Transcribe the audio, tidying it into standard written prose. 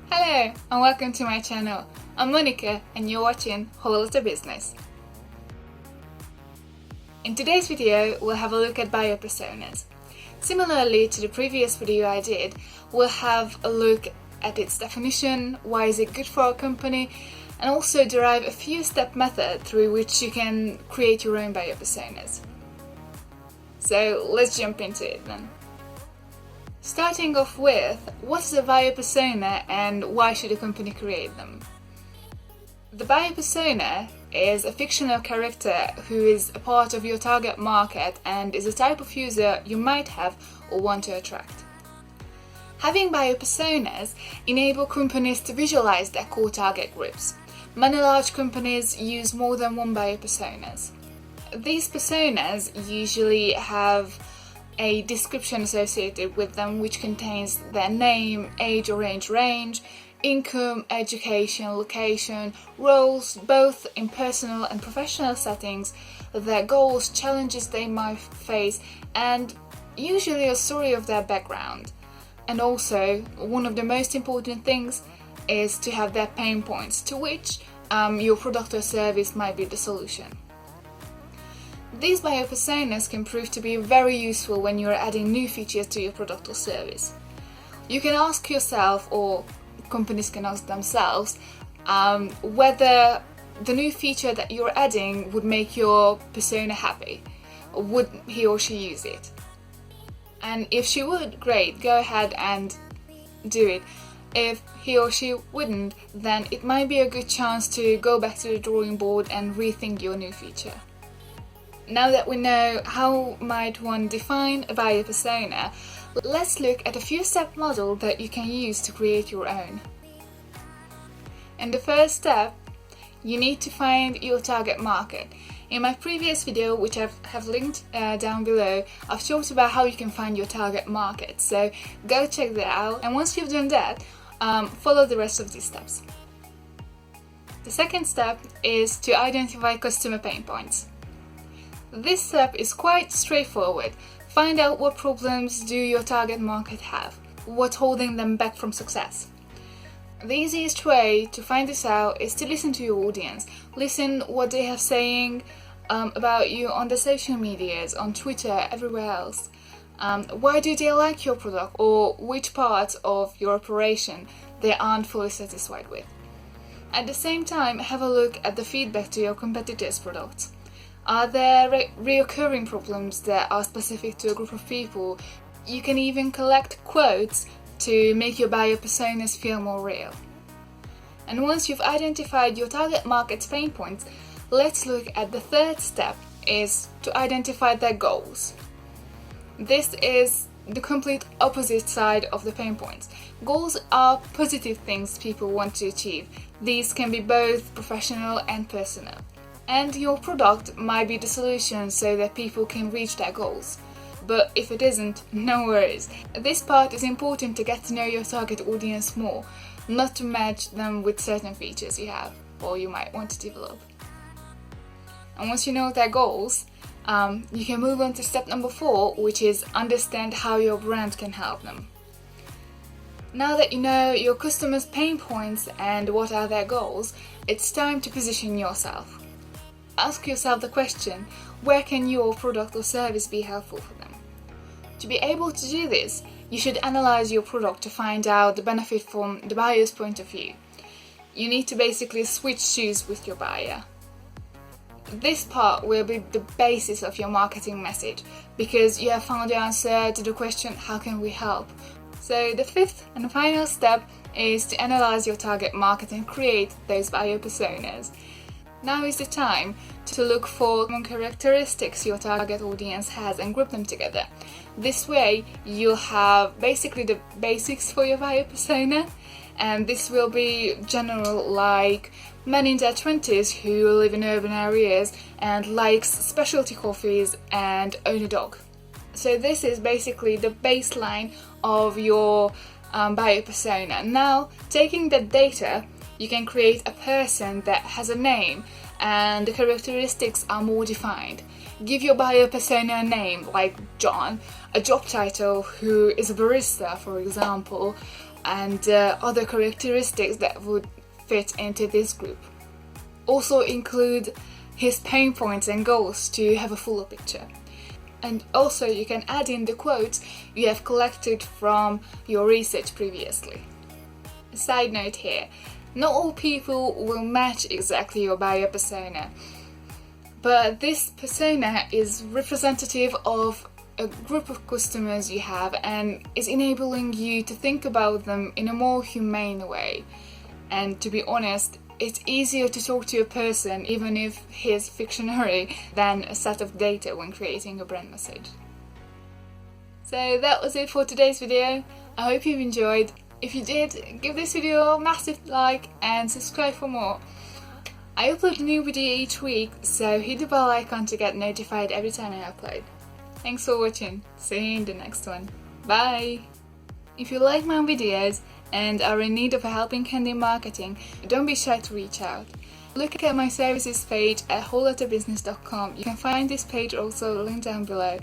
Hello and welcome to my channel. I'm Monica and you're watching Lotta Business. In today's video, we'll have a look at buyer personas. Similarly to the previous video I did, we'll have a look at its definition, why is it good for a company, and also derive a few step method through which you can create your own buyer personas. So let's jump into it then. Starting off with, what is a buyer persona and why should a company create them? The buyer persona is a fictional character who is a part of your target market and is a type of user you might have or want to attract. Having buyer personas enable companies to visualize their core target groups. Many large companies use more than one buyer personas. These personas usually have a description associated with them which contains their name, age or age range, income, education, location, roles both in personal and professional settings, their goals, challenges they might face, and usually a story of their background. And also, one of the most important things is to have their pain points, to which your product or service might be the solution. These buyer personas can prove to be very useful when you're adding new features to your product or service. You can ask yourself, or companies can ask themselves, whether the new feature that you're adding would make your persona happy. Would he or she use it? And if she would, great, go ahead and do it. If he or she wouldn't, then it might be a good chance to go back to the drawing board and rethink your new feature. Now that we know how might one define a buyer persona, let's look at a few step model that you can use to create your own. In the first step, you need to find your target market. In my previous video, which I have linked down below, I've talked about how you can find your target market, so go check that out, and once you've done that, follow the rest of these steps. The second step is to identify customer pain points. This step is quite straightforward. Find out what problems do your target market have, what's holding them back from success. The easiest way to find this out is to listen to your audience. Listen what they have saying about you on the social medias, on Twitter, everywhere else. Why do they like your product, or which parts of your operation they aren't fully satisfied with. At the same time, have a look at the feedback to your competitors' products. Are there reoccurring problems that are specific to a group of people? You can even collect quotes to make your buyer personas feel more real. And once you've identified your target market's pain points, let's look at the third step, is to identify their goals. This is the complete opposite side of the pain points. Goals are positive things people want to achieve. These can be both professional and personal. And your product might be the solution so that people can reach their goals. But if it isn't, no worries. This part is important to get to know your target audience more, not to match them with certain features you have or you might want to develop. And once you know their goals, you can move on to step number 4, which is understand how your brand can help them. Now that you know your customers' pain points and what are their goals, it's time to position yourself. Ask yourself the question, where can your product or service be helpful for them? To be able to do this, you should analyze your product to find out the benefit from the buyer's point of view. You need to basically switch shoes with your buyer. This part will be the basis of your marketing message, because you have found the answer to the question, how can we help? So the fifth and final step is to analyze your target market and create those buyer personas. Now is the time to look for common characteristics your target audience has and group them together. This way you'll have basically the basics for your buyer persona, and this will be general, like men in their 20s who live in urban areas and likes specialty coffees and own a dog. So this is basically the baseline of your buyer persona. Now, taking that data, you can create a person that has a name and the characteristics are more defined. Give your buyer persona a name like John, a job title who is a barista, for example, and other characteristics that would fit into this group. Also include his pain points and goals to have a fuller picture. And also you can add in the quotes you have collected from your research previously. A side note here, not all people will match exactly your buyer persona, but this persona is representative of a group of customers you have and is enabling you to think about them in a more humane way. And to be honest, it's easier to talk to a person, even if he's fictionary, than a set of data when creating a brand message. So that was it for today's video. I hope you've enjoyed. If you did, give this video a massive like and subscribe for more. I upload a new video each week, so hit the bell icon to get notified every time I upload. Thanks for watching. See you in the next one. Bye! If you like my videos and are in need of help in candy marketing, don't be shy to reach out. Look at my services page at lottabusiness.com. You can find this page also linked down below.